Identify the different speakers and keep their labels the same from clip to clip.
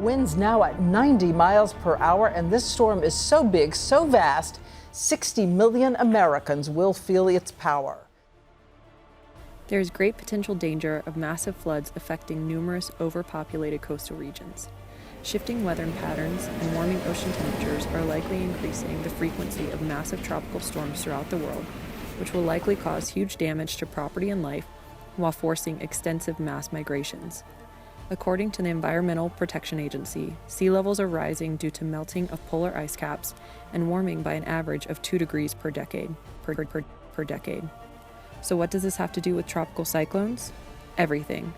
Speaker 1: Winds now at 90 miles per hour, and this storm is so big, so vast, 60 million Americans will feel its power.
Speaker 2: There is great potential danger of massive floods affecting numerous overpopulated coastal regions. Shifting weather patterns and warming ocean temperatures are likely increasing the frequency of massive tropical storms throughout the world, which will likely cause huge damage to property and life while forcing extensive mass migrations. According to the Environmental Protection Agency, sea levels are rising due to melting of polar ice caps and warming by an average of 2 degrees per decade. So what does this have to do with tropical cyclones? Everything.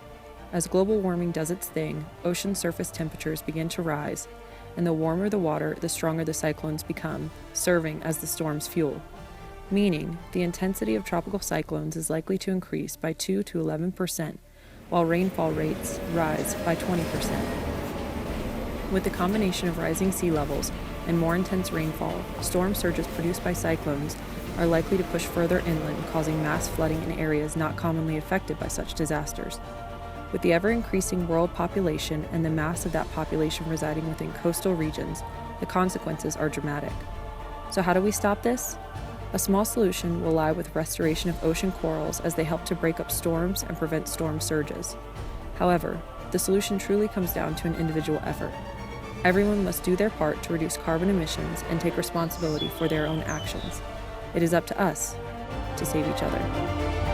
Speaker 2: As global warming does its thing, ocean surface temperatures begin to rise, and the warmer the water, the stronger the cyclones become, serving as the storm's fuel. Meaning, the intensity of tropical cyclones is likely to increase by 2 to 11%, while rainfall rates rise by 20%. With the combination of rising sea levels and more intense rainfall, storm surges produced by cyclones are likely to push further inland, causing mass flooding in areas not commonly affected by such disasters. With the ever-increasing world population and the mass of that population residing within coastal regions, the consequences are dramatic. So how do we stop this? A small solution will lie with restoration of ocean corals as they help to break up storms and prevent storm surges. However, the solution truly comes down to an individual effort. Everyone must do their part to reduce carbon emissions and take responsibility for their own actions. It is up to us to save each other.